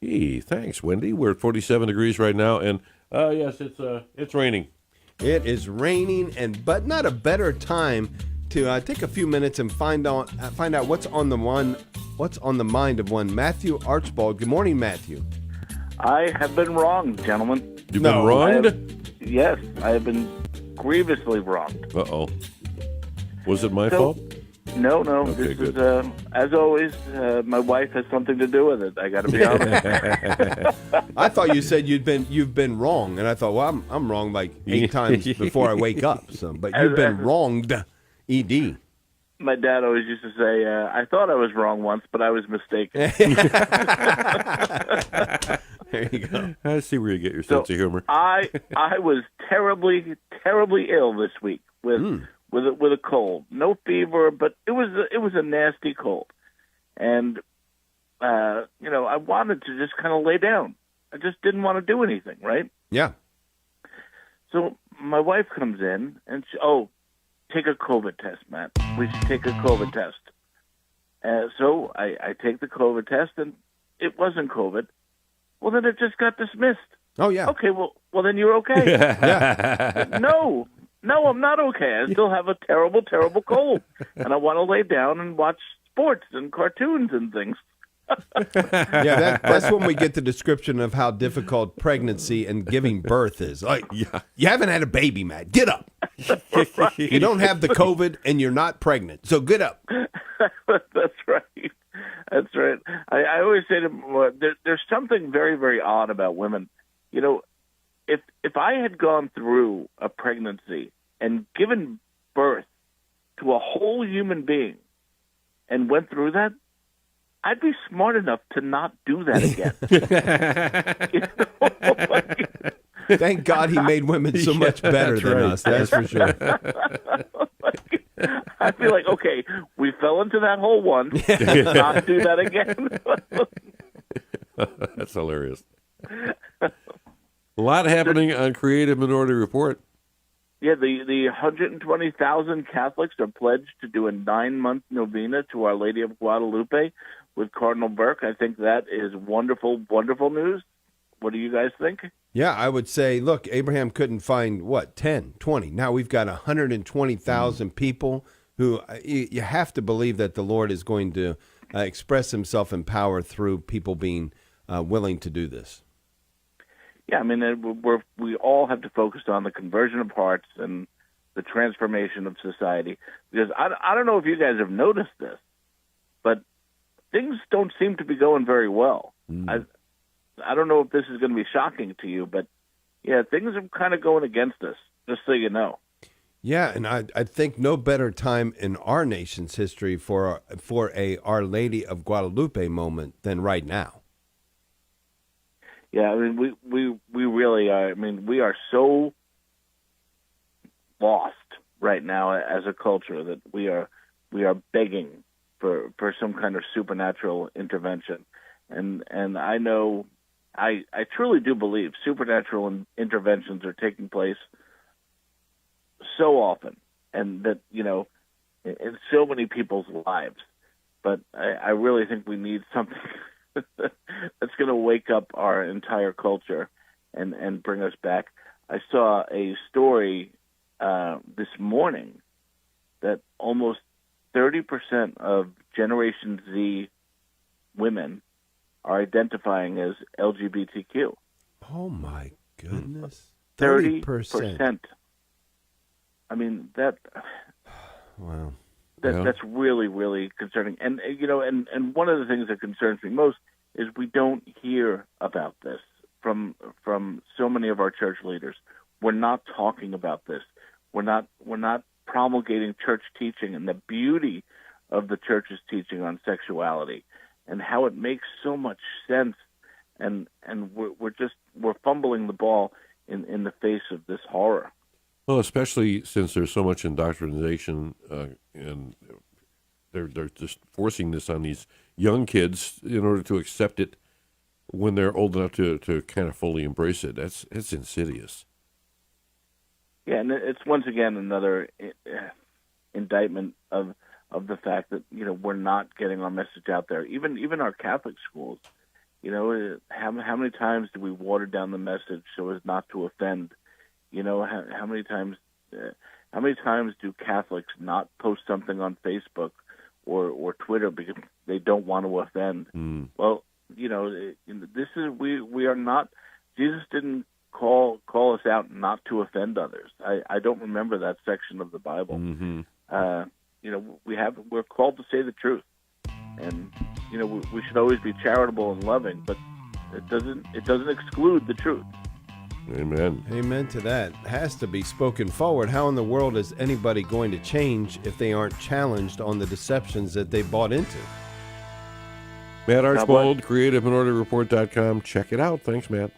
Hey, thanks, Wendy. We're at 47 degrees right now, and yes, it's raining. It is raining, but not a better time to take a few minutes and find out what's on the mind of one Matthew Archbold. Good morning, Matthew. I have been wrong, gentlemen. You've been wronged? Yes, I have been grievously wronged. Uh-oh. Was it my fault? No. Okay, this good. is, as always, my wife has something to do with it. I got to be honest. I thought you said you've been wrong, and I thought, well, I'm wrong like 8 times before I wake up. So, but you've been wronged, Ed. My dad always used to say, I thought I was wrong once, but I was mistaken. There you go. I see where you get your sense of humor. I was terribly, terribly ill this week with a cold. No fever, but it was a nasty cold. And I wanted to just kind of lay down. I just didn't want to do anything, right? Yeah. So my wife comes in and take a COVID test, Matt. We should take a COVID test. So I take the COVID test, and it wasn't COVID. Well, then it just got dismissed. Oh, yeah. Okay, well then you're okay. Yeah. No, I'm not okay. I still have a terrible, terrible cold, and I want to lay down and watch sports and cartoons and things. Yeah, that's when we get the description of how difficult pregnancy and giving birth is. Like, you haven't had a baby, Matt. Get up. Right. You don't have the COVID, and you're not pregnant, so get up. That's right. That's right. I always say to them, there's something very, very odd about women. You know, if I had gone through a pregnancy and given birth to a whole human being and went through that, I'd be smart enough to not do that again. Thank God he made women so much better than us. That's for sure. I'd be like, okay, we fell into that hole once. Let's not do that again. That's hilarious. A lot happening on Creative Minority Report. Yeah, the 120,000 Catholics are pledged to do a 9-month novena to Our Lady of Guadalupe with Cardinal Burke. I think that is wonderful, wonderful news. What do you guys think? Yeah, I would say, look, Abraham couldn't find, 10, 20. Now we've got 120,000 people who you have to believe that the Lord is going to express himself in power through people being willing to do this. Yeah, I mean, we all have to focus on the conversion of hearts and the transformation of society. Because I don't know if you guys have noticed this, but things don't seem to be going very well. I don't know if this is going to be shocking to you, but yeah, things are kind of going against us, just so you know. Yeah, and I think no better time in our nation's history for a Our Lady of Guadalupe moment than right now. Yeah, I mean, we really are. I mean, we are so lost right now as a culture that we are begging for some kind of supernatural intervention, and I know. I truly do believe supernatural interventions are taking place so often, and that, in so many people's lives. But I really think we need something that's going to wake up our entire culture and bring us back. I saw a story this morning that almost 30% of Generation Z women are identifying as LGBTQ. Oh, my goodness. 30%. I mean, wow. That's really, really concerning. And, and one of the things that concerns me most is we don't hear about this from so many of our church leaders. We're not talking about this. We're not promulgating church teaching and the beauty of the church's teaching on sexuality and how it makes so much sense, and we're fumbling the ball in the face of this horror. Well, especially since there's so much indoctrination, and they're just forcing this on these young kids in order to accept it when they're old enough to kind of fully embrace it. It's insidious. Yeah, and it's once again another indictment of the fact that we're not getting our message out there. Even our Catholic schools, How many times do we water down the message so as not to offend? How many times do Catholics not post something on Facebook or Twitter because they don't want to offend? Well, this is we are not. Jesus didn't call us out not to offend others. I don't remember that section of the Bible. Mm-hmm. We're called to say the truth, and we should always be charitable and loving, but it doesn't exclude the truth. Amen. Amen to that. Has to be spoken forward. How in the world is anybody going to change if they aren't challenged on the deceptions that they bought into? Matt Archbold, creativeandorderreport.com. Check it out. Thanks, Matt.